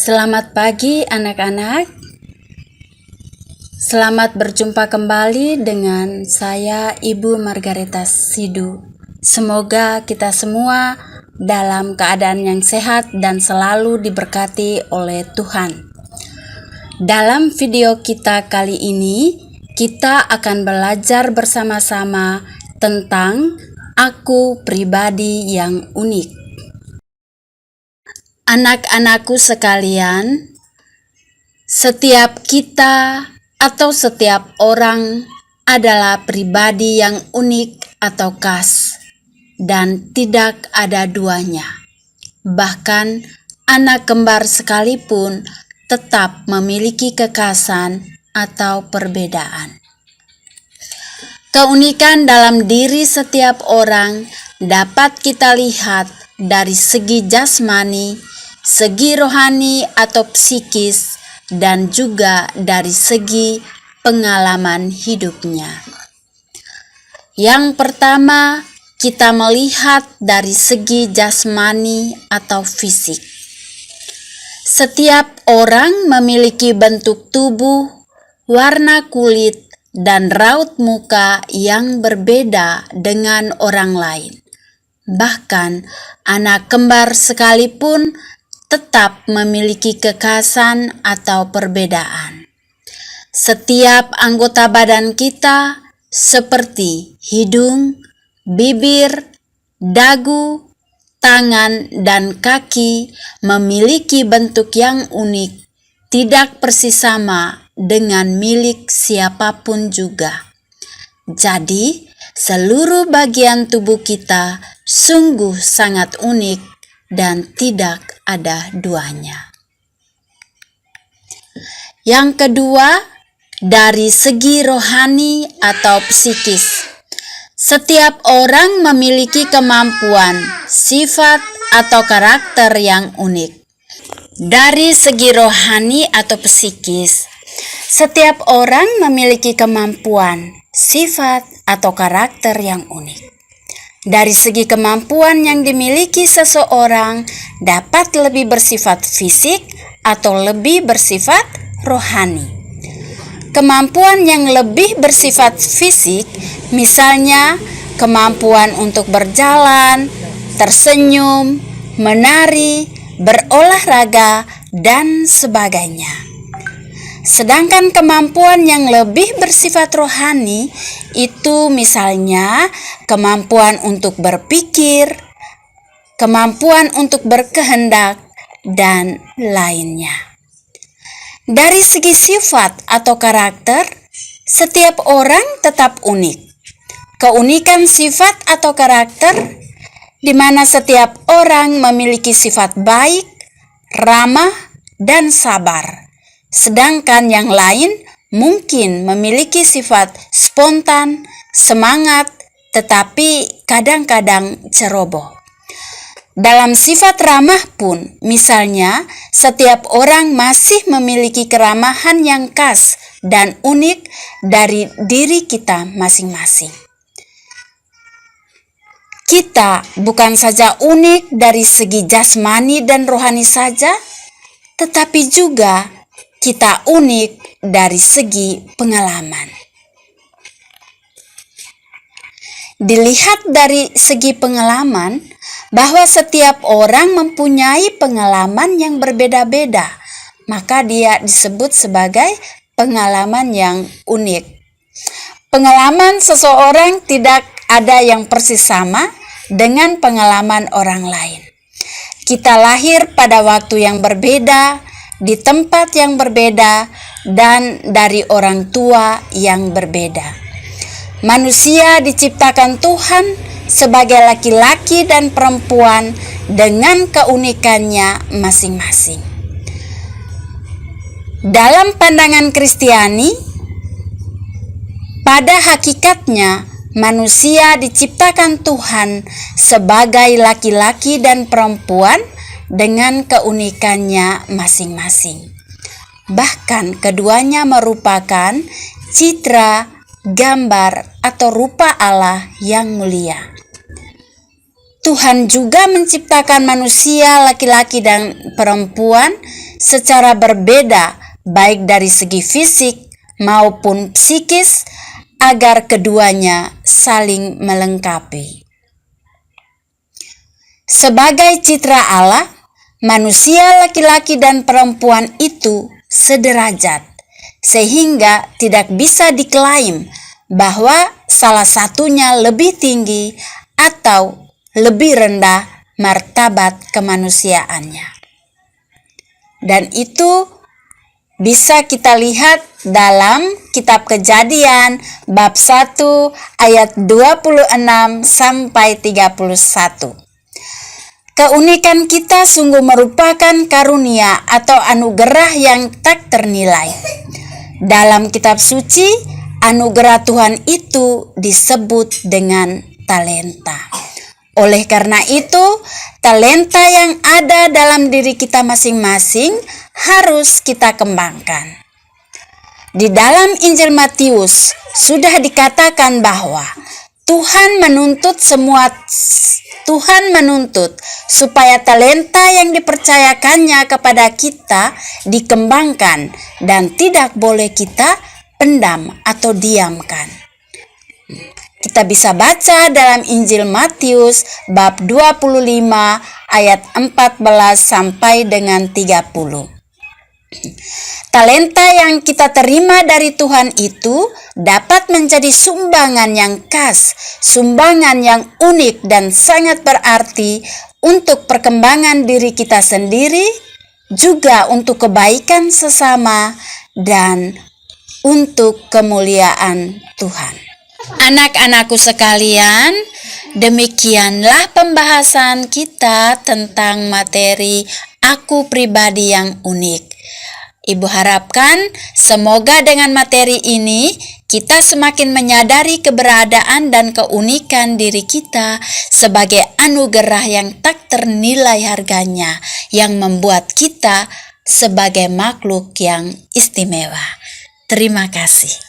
Selamat pagi anak-anak. Selamat berjumpa kembali dengan saya Ibu Margareta Sidu. Semoga kita semua dalam keadaan yang sehat dan selalu diberkati oleh Tuhan. Dalam video kita kali ini, kita akan belajar bersama-sama tentang aku pribadi yang unik. Anak-anakku sekalian, setiap kita atau setiap orang adalah pribadi yang unik atau khas dan tidak ada duanya. Bahkan anak kembar sekalipun tetap memiliki kekhasan atau perbedaan. Keunikan dalam diri setiap orang dapat kita lihat dari segi jasmani, segi rohani atau psikis, dan juga dari segi pengalaman hidupnya. Yang pertama, kita melihat dari segi jasmani atau fisik. Setiap orang memiliki bentuk tubuh, warna kulit, dan raut muka yang berbeda dengan orang lain. Bahkan anak kembar sekalipun tetap memiliki kekhasan atau perbedaan. Setiap anggota badan kita seperti hidung, bibir, dagu, tangan, dan kaki memiliki bentuk yang unik, tidak persis sama dengan milik siapapun juga. Jadi, seluruh bagian tubuh kita sungguh sangat unik dan tidak ada duanya. Yang kedua, dari segi rohani atau psikis. Setiap orang memiliki kemampuan, sifat, atau karakter yang unik. Dari segi rohani atau psikis, setiap orang memiliki kemampuan, sifat, atau karakter yang unik. Dari segi kemampuan yang dimiliki seseorang dapat lebih bersifat fisik atau lebih bersifat rohani. Kemampuan yang lebih bersifat fisik, misalnya kemampuan untuk berjalan, tersenyum, menari, berolahraga, dan sebagainya. Sedangkan kemampuan yang lebih bersifat rohani itu misalnya kemampuan untuk berpikir, kemampuan untuk berkehendak, dan lainnya. Dari segi sifat atau karakter, setiap orang tetap unik. Keunikan sifat atau karakter di mana setiap orang memiliki sifat baik, ramah, dan sabar. Sedangkan yang lain mungkin memiliki sifat spontan, semangat, tetapi kadang-kadang ceroboh. Dalam sifat ramah pun, misalnya, setiap orang masih memiliki keramahan yang khas dan unik dari diri kita masing-masing. Kita bukan saja unik dari segi jasmani dan rohani saja, tetapi juga kita unik dari segi pengalaman. Dilihat dari segi pengalaman, bahwa setiap orang mempunyai pengalaman yang berbeda-beda, maka dia disebut sebagai pengalaman yang unik. Pengalaman seseorang tidak ada yang persis sama dengan pengalaman orang lain. Kita lahir pada waktu yang berbeda, di tempat yang berbeda, dan dari orang tua yang berbeda. Manusia diciptakan Tuhan sebagai laki-laki dan perempuan dengan keunikannya masing-masing. Dalam pandangan Kristiani, pada hakikatnya manusia diciptakan Tuhan sebagai laki-laki dan perempuan dengan keunikannya masing-masing. Bahkan keduanya merupakan citra, gambar, atau rupa Allah yang mulia. Tuhan juga menciptakan manusia laki-laki dan perempuan secara berbeda, baik dari segi fisik maupun psikis, agar keduanya saling melengkapi. Sebagai citra Allah, manusia laki-laki dan perempuan itu sederajat, sehingga tidak bisa diklaim bahwa salah satunya lebih tinggi atau lebih rendah martabat kemanusiaannya. Dan itu bisa kita lihat dalam kitab Kejadian bab 1 ayat 26 sampai 31. Keunikan kita sungguh merupakan karunia atau anugerah yang tak ternilai. Dalam kitab suci, anugerah Tuhan itu disebut dengan talenta. Oleh karena itu, talenta yang ada dalam diri kita masing-masing harus kita kembangkan. Di dalam Injil Matius sudah dikatakan bahwa Tuhan menuntut supaya talenta yang dipercayakannya kepada kita dikembangkan dan tidak boleh kita pendam atau diamkan. Kita bisa baca dalam Injil Matius bab 25 ayat 14 sampai dengan 30. Talenta yang kita terima dari Tuhan itu dapat menjadi sumbangan yang khas, sumbangan yang unik dan sangat berarti untuk perkembangan diri kita sendiri, juga untuk kebaikan sesama dan untuk kemuliaan Tuhan. Anak-anakku sekalian, demikianlah pembahasan kita tentang materi aku pribadi yang unik. Ibu harapkan semoga dengan materi ini kita semakin menyadari keberadaan dan keunikan diri kita sebagai anugerah yang tak ternilai harganya, yang membuat kita sebagai makhluk yang istimewa. Terima kasih.